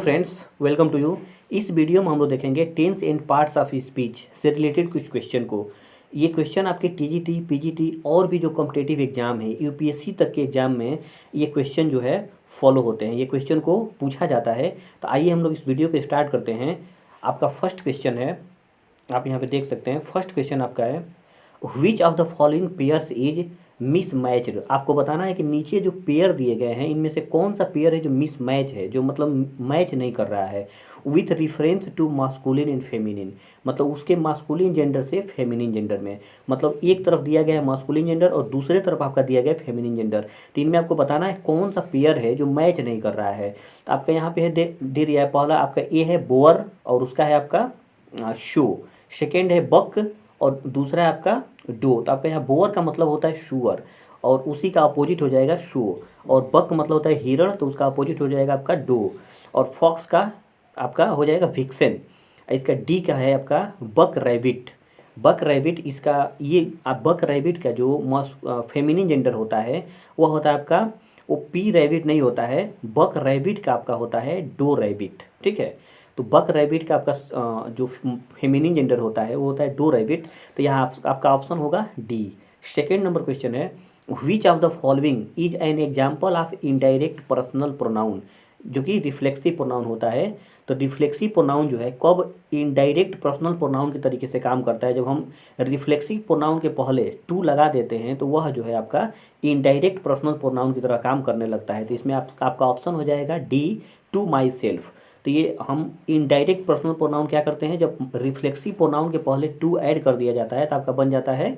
Friends, welcome to you. इस video में हम लोग देखेंगे tense and parts of speech से रिलेटेड कुछ क्वेश्चन को। ये क्वेश्चन आपके टीजीटी, पीजीटी और भी जो कॉम्पिटिटिव एग्जाम है, यूपीएससी तक के एग्जाम में ये क्वेश्चन जो है फॉलो होते हैं, ये क्वेश्चन को पूछा जाता है। तो आइए हम लोग इस वीडियो को स्टार्ट करते हैं। आपका फर्स्ट क्वेश्चन है, आप यहाँ पे देख सकते हैं। फर्स्ट क्वेश्चन आपका है, which of the following pairs is mismatched. आपको बताना है कि नीचे जो पेयर दिए गए हैं इनमें से कौन सा पेयर है जो मिसमैच है, जो मतलब मैच नहीं कर रहा है। With reference to masculine and feminine, मतलब उसके मास्कुलिन जेंडर से फेमिनिन जेंडर में, मतलब एक तरफ दिया गया है मास्कुलिन जेंडर और दूसरे तरफ आपका दिया गया है फेमिनिन जेंडर। तो इनमें आपको बताना है कौन सा पेयर है जो मैच नहीं कर रहा है। तो आपका यहाँ पे है दे दिया है, पहला आपका ए है बोअर और उसका है आपका शो। सेकेंड है बक और दूसरा है आपका डो। तो आपका यहाँ बोअर का मतलब होता है शुअर और उसी का अपोजिट हो जाएगा शो। और बक मतलब होता है हिरण, तो उसका अपोजिट हो जाएगा आपका डो। और फॉक्स का आपका हो जाएगा विक्सेन। इसका डी का है आपका बक रैबिट। बक रैबिट इसका ये बक रैबिट का जो फेमिनिन जेंडर होता है वह होता है आपका, वो पी रैबिट नहीं होता है, बक रैबिट का आपका होता है डो रैबिट। ठीक है, तो बक रैबिट का आपका जो फेमिनिन जेंडर होता है वो होता है डो रैबिट। तो यहाँ आपका ऑप्शन होगा डी। सेकेंड नंबर क्वेश्चन है, which of the following is an example of indirect personal pronoun, जो कि रिफ्लेक्सिव प्रोनाउन होता है। तो रिफ्लेक्सिव प्रोनाउन जो है कब इनडायरेक्ट पर्सनल प्रोनाउन के तरीके से काम करता है, जब हम रिफ्लेक्सिव प्रोनाउन के पहले टू लगा देते हैं तो वह जो है आपका इनडायरेक्ट पर्सनल प्रोनाउन की तरह काम करने लगता है। तो इसमें आपका ऑप्शन हो जाएगा डी, टू माई सेल्फ। तो ये हम इनडायरेक्ट पर्सनल प्रोनाउन क्या करते हैं, जब रिफ्लेक्सिव प्रोनाउन के पहले टू ऐड कर दिया जाता है तो आपका बन जाता है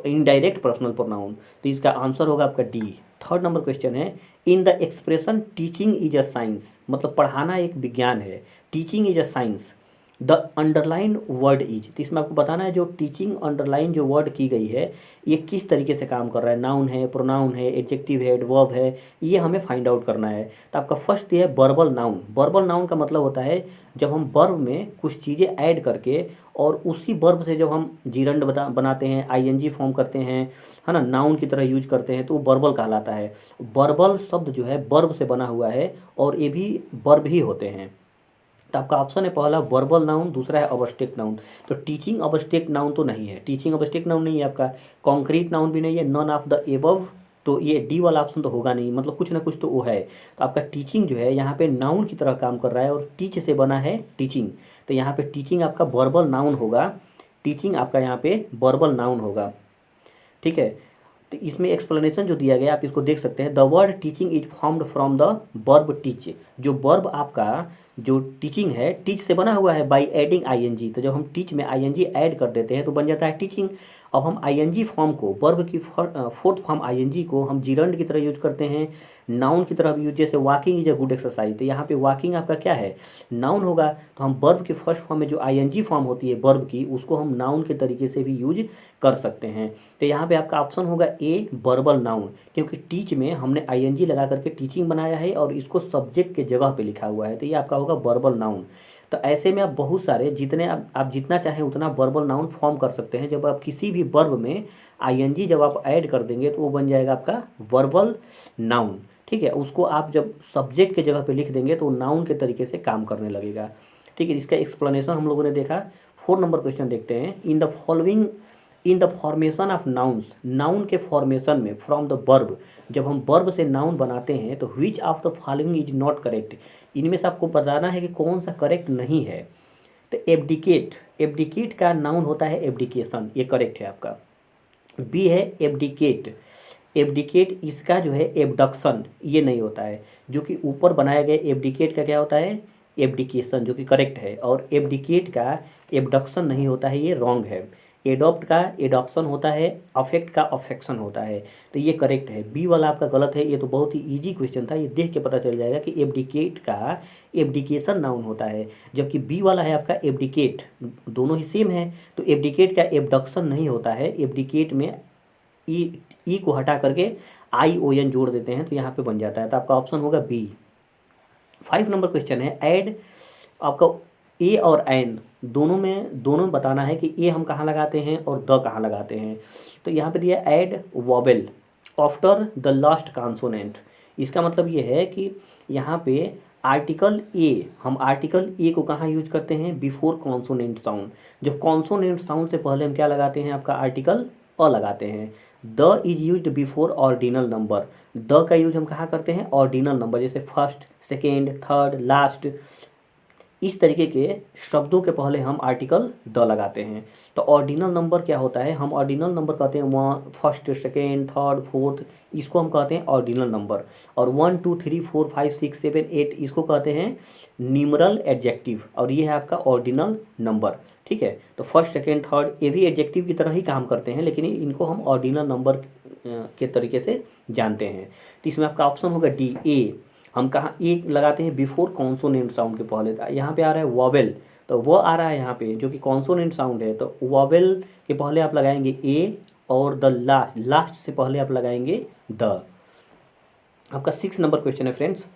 इनडायरेक्ट पर्सनल प्रोनाउन। तो इसका आंसर होगा आपका डी। थर्ड नंबर क्वेश्चन है, in the expression teaching is a science, मतलब पढ़ाना एक विज्ञान है, teaching is a science, the underline word is. तो इसमें आपको बताना है जो टीचिंग अंडरलाइन जो वर्ड की गई है ये किस तरीके से काम कर रहा है, नाउन है, प्रोनाउन है, एडजेक्टिव है, एडवर्ब है, ये हमें फाइंड आउट करना है। तो आपका फर्स्ट ये है वर्बल नाउन। वर्बल नाउन का मतलब होता है जब हम वर्ब में कुछ चीज़ें ऐड करके और उसी वर्ब से जब हम जीरंड बनाते हैं, आईएनजी फॉर्म करते हैं, है ना, नाउन की तरह यूज करते हैं, तो वो वर्बल कहलाता है। वर्बल शब्द जो है वर्ब से बना हुआ है और ये भी वर्ब ही होते हैं। तो आपका ऑप्शन है पहला वर्बल नाउन, दूसरा है अबस्ट्रैक्ट नाउन। तो टीचिंग अबस्ट्रैक्ट नाउन तो नहीं है, टीचिंग अबस्ट्रैक्ट नाउन नहीं है आपका, कॉन्क्रीट नाउन भी नहीं है, नन ऑफ द एबव। तो ये डी वाला ऑप्शन तो होगा नहीं, मतलब कुछ ना कुछ तो वो है। तो आपका टीचिंग जो है यहाँ पे नाउन की तरह काम कर रहा है और टीच से बना है टीचिंग। तो यहाँ पे टीचिंग आपका वर्बल नाउन होगा, टीचिंग आपका यहाँ पे वर्बल नाउन होगा। ठीक है, तो इसमें एक्सप्लेनेशन जो दिया गया आप इसको देख सकते हैं। The word teaching is formed from the verb teach. जो वर्ब आपका जो टीचिंग है टीच से बना हुआ है बाय एडिंग आईएनजी। तो जब हम टीच में आईएनजी ऐड कर देते हैं तो बन जाता है टीचिंग। अब हम आईएनजी फॉर्म को, वर्ब की फोर्थ फॉर्म आईएनजी को हम जीरंड की तरह यूज करते हैं, नाउन की तरह भी यूज, जैसे walking is a good exercise. तो यहाँ पे वॉकिंग आपका क्या है, नाउन होगा। तो हम वर्ब की फर्स्ट फॉर्म में जो आईएनजी फॉर्म होती है वर्ब की, उसको हम नाउन के तरीके से भी यूज कर सकते हैं। तो यहाँ पे आपका ऑप्शन होगा ए वर्बल नाउन, क्योंकि टीच में हमने आईएनजी लगा करके टीचिंग बनाया है और इसको सब्जेक्ट के जगह पे लिखा हुआ है, तो ये आपका होगा वर्बल नाउन। तो ऐसे में आप बहुत सारे जितने आप जितना चाहें उतना वर्बल नाउन फॉर्म कर सकते हैं। जब आप किसी भी वर्ब में आईएनजी जब आप ऐड कर देंगे तो वो बन जाएगा आपका वर्बल नाउन। ठीक है, उसको आप जब सब्जेक्ट के जगह पे लिख देंगे तो नाउन के तरीके से काम करने लगेगा। ठीक है, इसका एक्सप्लेनेशन हम लोगों ने देखा। 4 नंबर क्वेश्चन देखते हैं, in the following in the formation of nouns, noun के फॉर्मेशन में फ्रॉम द वर्ब, जब हम वर्ब से नाउन बनाते हैं तो which of the following is not correct. इनमें से आपको बताना है कि कौन सा करेक्ट नहीं है। तो एब्डिकेट, एब्डिकेट का नाउन होता है एब्डिकेशन, ये करेक्ट है आपका। बी है एब्डिकेट, एब्डिकेट इसका जो है एबडक्शन, ये नहीं होता है। जो कि ऊपर बनाया गया एब्डिकेट का क्या होता है, एब्डिकेशन, जो कि करेक्ट है। और एब्डिकेट का एबडक्शन नहीं होता है, ये रॉन्ग है। एडॉप्ट का एडॉप्शन होता है, अफेक्ट का अफेक्शन होता है, तो ये करेक्ट है। बी वाला आपका गलत है। ये तो बहुत ही इजी क्वेश्चन था, ये देख के पता चल जाएगा कि एब्डिकेट का एब्डिकेशन नाउन होता है, जबकि बी वाला है आपका एब्डिकेट, दोनों ही सेम है। तो एब्डिकेट का एबडक्शन नहीं होता है, एब्डिकेट में ई को हटा करके ION जोड़ देते हैं तो यहाँ पे बन जाता है। तो आपका ऑप्शन होगा बी। 5 नंबर क्वेश्चन है, ऐड आपका ए और एन दोनों बताना है कि ए हम कहाँ लगाते हैं और द कहाँ लगाते हैं। तो यहाँ पे दिया add vowel after the last consonant. इसका मतलब ये है कि यहाँ पे आर्टिकल ए, हम आर्टिकल ए को कहाँ यूज करते हैं? Before consonant sound. जब कॉन्सोनेंट साउंड से पहले हम क्या लगाते हैं? आपका आर्टिकल अ लगाते हैं। The is use before ordinal number. The का यूज हम कहाँ करते हैं? ऑर्डिनल नंबर, जैसे फर्स्ट, सेकेंड, थर्ड, लास्ट, इस तरीके के शब्दों के पहले हम आर्टिकल द लगाते हैं। तो ऑर्डिनल नंबर क्या होता है? हम ऑर्डिनल नंबर कहते हैं one, first, second, third, fourth, इसको हम कहते हैं ऑर्डिनल नंबर। और 1 2 3 4 5 6 7 8 इसको कहते हैं न्यूमरल एडजेक्टिव, और ये है आपका ऑर्डिनल नंबर। ठीक है, तो फर्स्ट, सेकेंड, थर्ड ये भी एडजेक्टिव की तरह ही काम करते हैं, लेकिन इनको हम ऑर्डिनल नंबर के तरीके से जानते हैं। तो इसमें आपका ऑप्शन होगा डी, ए। हम कहाँ ए लगाते हैं? बिफोर कॉन्सोनेंट साउंड के पहले। यहाँ पे आ रहा है वॉवेल, तो वो आ रहा है यहाँ पे जो कि कॉन्सोनेंट साउंड है, तो वॉवेल के पहले आप लगाएंगे ए, और द लास्ट से पहले आप लगाएंगे द। आपका 6 नंबर क्वेश्चन है फ्रेंड्स।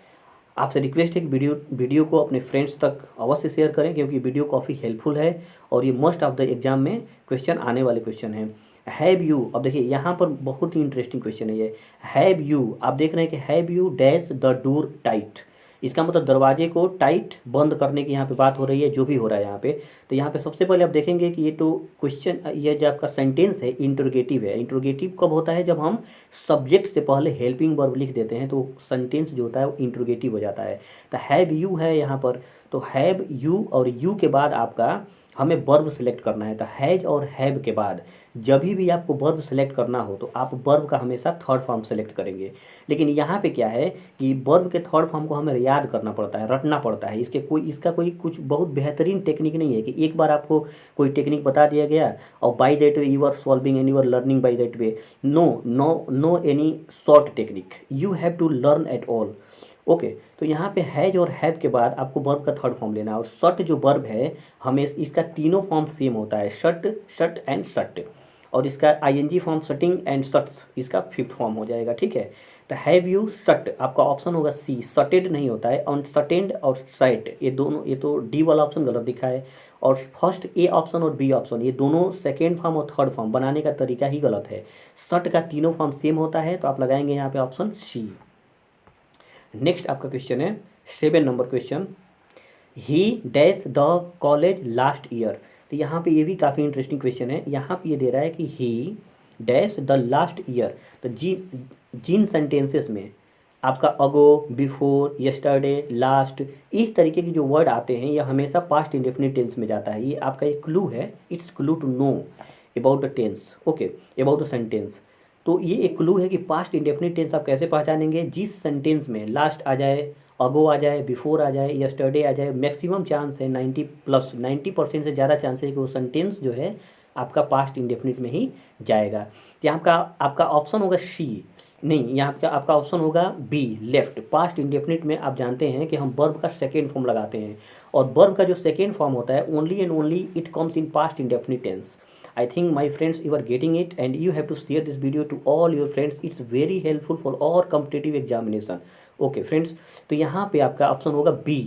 आपसे रिक्वेस्ट है कि वीडियो को अपने फ्रेंड्स तक अवश्य शेयर करें, क्योंकि वीडियो काफ़ी हेल्पफुल है और ये मोस्ट ऑफ द एग्जाम में क्वेश्चन आने वाले क्वेश्चन हैं। हैव यू, अब देखिए यहाँ पर बहुत ही इंटरेस्टिंग क्वेश्चन है ये। हैव यू, आप देख रहे हैं कि have you dash the door tight, इसका मतलब दरवाजे को टाइट बंद करने की यहाँ पे बात हो रही है, जो भी हो रहा है यहाँ पे। तो यहाँ पे सबसे पहले आप देखेंगे कि ये तो क्वेश्चन, ये जो आपका सेंटेंस है इंट्रोगेटिव है। इंट्रोगेटिव कब होता है? जब हम सब्जेक्ट से पहले हेल्पिंग वर्ब लिख देते हैं, तो सेंटेंस जो होता है वो इंट्रोगेटिव हो जाता है। तो हैव यू है यहाँ पर, तो हैव यू और यू के बाद आपका हमें वर्ब सेलेक्ट करना है। तो हैज और हैव के बाद जब भी आपको वर्ब सेलेक्ट करना हो तो आप वर्ब का हमेशा थर्ड फॉर्म सेलेक्ट करेंगे। लेकिन यहाँ पे क्या है कि वर्ब के थर्ड फॉर्म को हमें याद करना पड़ता है, रटना पड़ता है। इसका कोई कुछ बहुत बेहतरीन टेक्निक नहीं है कि एक बार आपको कोई टेक्निक बता दिया गया और by that way you are solving and you are learning by that way. No any short technique, you have to learn at all. Okay, तो यहाँ पे हैज और हैव के बाद आपको वर्ब का थर्ड फॉर्म लेना है। और शट जो वर्ब है हमें इसका तीनों फॉर्म सेम होता है, शट, शट एंड शट। और इसका ING form shutting and shuts, इसका फिफ्थ फॉर्म हो जाएगा। ठीक है, तो हैव यू शट, आपका ऑप्शन होगा सी। शटेड नहीं होता है, अनशटेंड और साइट ये दोनों, ये तो डी वाला ऑप्शन गलत दिखा है। और फर्स्ट ए ऑप्शन और बी ऑप्शन ये दोनों सेकेंड फॉर्म और थर्ड फॉर्म बनाने का तरीका ही गलत है। शट का तीनों फॉर्म सेम होता है, तो आप लगाएंगे यहाँ पे ऑप्शन सी। नेक्स्ट आपका क्वेश्चन है 7 number question. He dash the college last year. तो यहाँ पे ये भी काफ़ी इंटरेस्टिंग क्वेश्चन है। यहाँ पे ये दे रहा है कि ही डैश द लास्ट ईयर। तो जिन सेंटेंसेस में आपका अगो, बिफोर, यस्टरडे, लास्ट, इस तरीके के जो वर्ड आते हैं यह हमेशा पास्ट इंडेफिनिट टेंस में जाता है। ये आपका एक क्लू है, it's clue to know about the tense, okay, about the sentence. तो ये एक क्लू है कि पास्ट इंडेफिनिट टेंस आप कैसे पहचानेंगे? जिस सेंटेंस में लास्ट आ जाए, अगो आ जाए, बिफोर आ जाए, यस्टरडे आ जाए, मैक्सिमम चांस है 90% से ज़्यादा चांस है कि वो सेंटेंस जो है आपका पास्ट इंडेफिनिट में ही जाएगा। तो यहाँ आपका ऑप्शन होगा सी, नहीं, यहाँ पे आपका ऑप्शन होगा बी, लेफ्ट। पास्ट इंडेफिनिट में आप जानते हैं कि हम वर्ब का सेकेंड फॉर्म लगाते हैं, और वर्ब का जो सेकेंड फॉर्म होता है only and only it comes in past indefinite tense. I think my friends you are getting it, and you have to share this video to all your friends. It's very helpful for all competitive examination. Okay friends, तो यहाँ पे आपका option होगा B,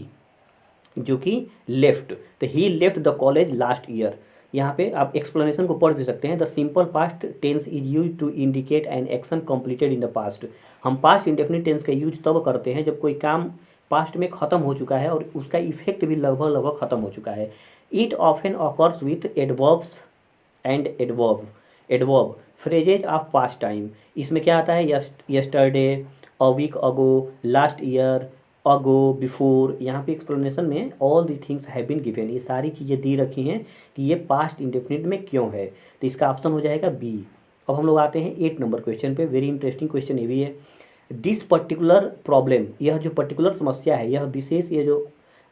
जो कि left. तो he left the college last year. यहाँ पे आप एक्सप्लेनेशन को पढ़ भी सकते हैं। The simple past tense is use to indicate an action completed in the past. हम पास्ट इंडेफिनिट टेंस का यूज तब करते हैं जब कोई काम पास्ट में ख़त्म हो चुका है और उसका इफेक्ट भी लगभग ख़त्म हो चुका है। It often occurs with adverbs and adverb phrases of past time. इसमें क्या आता है? Yesterday, a week ago, last year, ago, before. यहाँ पे एक्सप्लेनेशन में all the things have been given, ये सारी चीज़ें दी रखी हैं कि ये पास्ट इंडेफिनिट में क्यों है। तो इसका ऑप्शन हो जाएगा बी। अब हम लोग आते हैं 8 नंबर क्वेश्चन पे। वेरी इंटरेस्टिंग क्वेश्चन ये भी है। दिस पर्टिकुलर प्रॉब्लम, यह जो पर्टिकुलर समस्या है, यह विशेष ये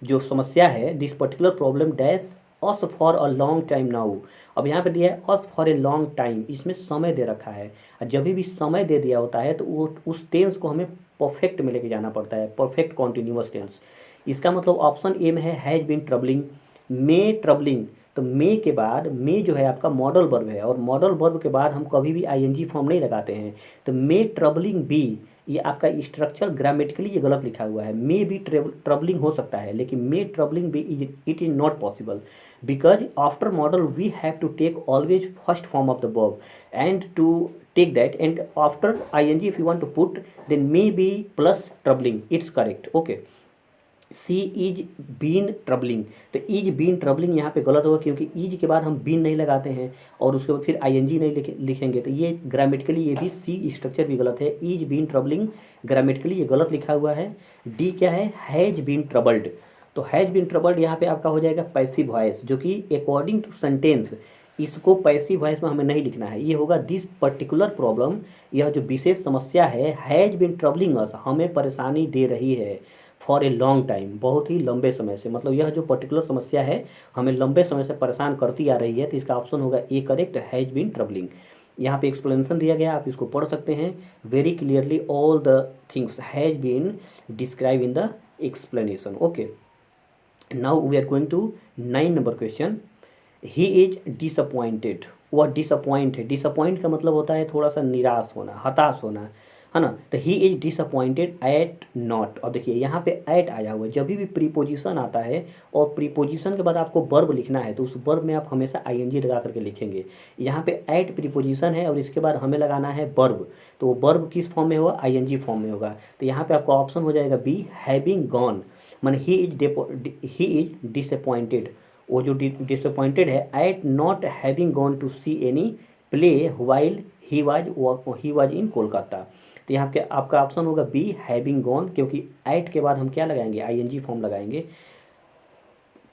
जो समस्या है, this particular problem dash us for a long time now. अब यहाँ पे दिया है us for a long time, इसमें समय दे रखा है। और जब भी समय दे दिया होता है तो वो उस टेंस को हमें परफेक्ट में लेके जाना पड़ता है, परफेक्ट कॉन्टिन्यूअस टेंस। इसका मतलब ऑप्शन ए में है has been troubling, may troubling. तो मे के बाद, मे जो है आपका मॉडल वर्ब है, और मॉडल वर्ब के बाद हम कभी भी आईएनजी फॉर्म नहीं लगाते हैं। तो मे ट्रबलिंग बी, ये आपका स्ट्रक्चर ग्रामेटिकली ये गलत लिखा हुआ है। मे भी ट्रबलिंग हो सकता है, लेकिन may troubling be it is not possible, because after modal we have to take always first form of the verb and to take that, and after ing if you want to put then may be plus troubling, it's correct. Okay, C is been troubling, तो is been troubling यहाँ पे गलत होगा, क्योंकि is के बाद हम been नहीं लगाते हैं और उसके बाद फिर आईएनजी नहीं लिखेंगे, तो ये ग्रामेटिकली ये भी सी स्ट्रक्चर भी गलत है। इज बीन ट्रबलिंग ग्रामेटिकली ये गलत लिखा हुआ है। डी क्या है, हैज बीन ट्रबल्ड, तो हैज बीन ट्रबल्ड यहाँ पे आपका हो जाएगा पैसिव वॉइस, जो कि अकॉर्डिंग टू सेंटेंस इसको पैसिव वॉइस में हमें नहीं लिखना है, ये होगा दिस पर्टिकुलर प्रॉब्लम, यह जो विशेष समस्या है, हैज बीन ट्रबलिंग अस, हमें परेशानी दे रही है, फॉर ए लॉन्ग टाइम, बहुत ही लंबे समय से, मतलब यह जो पर्टिकुलर समस्या है हमें लंबे समय से परेशान करती आ रही है, तो इसका ऑप्शन होगा A correct, has been troubling. यहाँ पे एक्सप्लेनेशन दिया गया, आप इसको पढ़ सकते हैं very clearly, all the things has been describe in the explanation. Okay, now we are going to 9 number question. He is disappointed, वह डिसअपॉइंट है, डिसअपॉइंट का मतलब होता है थोड़ा सा निराश होना, हताश होना, है ना, तो he is disappointed at not. और देखिए यहाँ पे एट आया हुआ है, जब भी प्रीपोजिशन आता है और प्रीपोजिशन के बाद आपको वर्ब लिखना है तो उस वर्ब में आप हमेशा आईएनजी लगा करके लिखेंगे। यहाँ पे एट प्रीपोजिशन है और इसके बाद हमें लगाना है वर्ब, तो वो वर्ब किस फॉर्म में होगा, आईएनजी फॉर्म में होगा, तो यहाँ पे आपका ऑप्शन हो जाएगा बी, हैविंग गॉन, माने ही इज डिसअपॉइंटेड, वो जो डिसअपॉइंटेड है at not having gone to see any play while he was in Kolkata, तो यहाँ पे आपका ऑप्शन होगा बी, हैविंग गॉन, क्योंकि एट के बाद हम क्या लगाएंगे, आईएनजी फॉर्म लगाएंगे।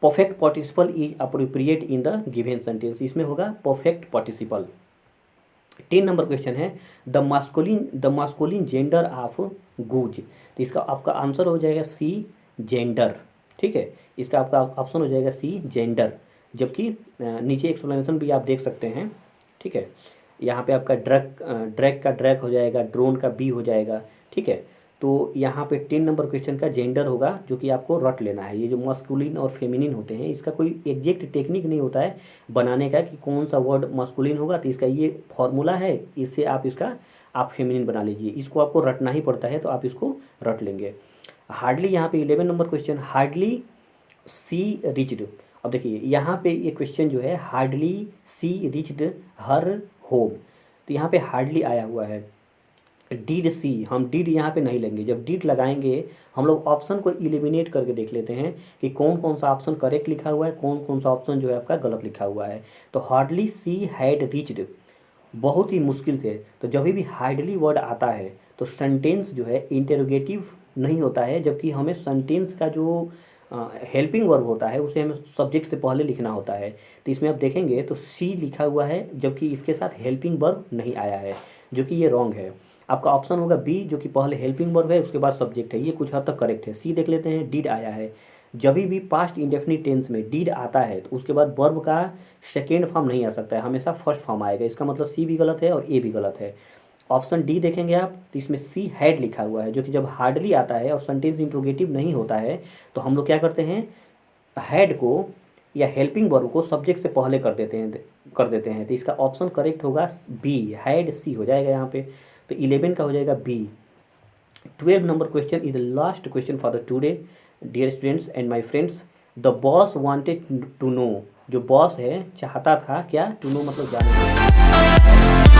Perfect participle is appropriate in the given sentence, इसमें होगा परफेक्ट पार्टिसिपल। 10 नंबर क्वेश्चन है the masculine gender of goose, तो इसका आपका आंसर हो जाएगा सी, जेंडर, ठीक है, इसका आपका ऑप्शन हो जाएगा सी, जेंडर, जबकि नीचे एक्सप्लेनेशन भी आप देख सकते हैं, ठीक है, यहाँ पे आपका ड्रैग का ड्रैग हो जाएगा, ड्रोन का बी हो जाएगा, ठीक है, तो यहाँ पे 10 नंबर क्वेश्चन का जेंडर होगा, जो कि आपको रट लेना है। ये जो मस्कुलिन और फेमिनिन होते हैं इसका कोई एग्जैक्ट टेक्निक नहीं होता है बनाने का कि कौन सा वर्ड मस्कुलिन होगा, तो इसका ये फॉर्मूला है, इससे आप फेमिनिन बना लीजिए, इसको आपको रटना ही पड़ता है, तो आप इसको रट लेंगे। हार्डली यहाँ पे 11 number question, hardly C reached, अब देखिए यहाँ पे ये क्वेश्चन जो है hardly C reached her home, तो यहाँ पे हार्डली आया हुआ है, डीड सी, हम डीड यहाँ पे नहीं लेंगे, जब डीड लगाएंगे हम लोग ऑप्शन को इलिमिनेट करके देख लेते हैं कि कौन कौन सा ऑप्शन करेक्ट लिखा हुआ है, कौन कौन सा ऑप्शन जो है आपका गलत लिखा हुआ है। तो हार्डली सी हैड रीच्ड, बहुत ही मुश्किल से, तो जब भी हार्डली वर्ड आता है तो सेंटेंस जो है इंटेरोगेटिव नहीं होता है, जबकि हमें सेंटेंस का जो हेल्पिंग वर्ब होता है उसे हमें सब्जेक्ट से पहले लिखना होता है, तो इसमें आप देखेंगे तो सी लिखा हुआ है, जबकि इसके साथ हेल्पिंग वर्ब नहीं आया है, जो कि ये रॉन्ग है। आपका ऑप्शन होगा बी, जो कि पहले हेल्पिंग वर्ब है उसके बाद सब्जेक्ट है, ये कुछ हद तक करेक्ट है। सी देख लेते हैं, डीड आया है, जब भी पास्ट इंडेफिनिट टेंस में डीड आता है तो उसके बाद वर्ब का सेकेंड फॉर्म नहीं आ सकता है, हमेशा फर्स्ट फॉर्म आएगा, इसका मतलब सी भी गलत है और ए भी गलत है। ऑप्शन डी देखेंगे आप तो इसमें सी हैड लिखा हुआ है, जो कि जब हार्डली आता है और सेंटेंस इंट्रोगेटिव नहीं होता है तो हम लोग क्या करते हैं, हैड को या हेल्पिंग वर्ब को सब्जेक्ट से पहले कर देते हैं, तो इसका ऑप्शन करेक्ट होगा बी, हैड सी हो जाएगा यहाँ पे, तो 11 का हो जाएगा B. 12 number question is the last question for the today dear students and my friends. The boss wanted to know, जो बॉस है चाहता था क्या, टू नो मतलब जानना।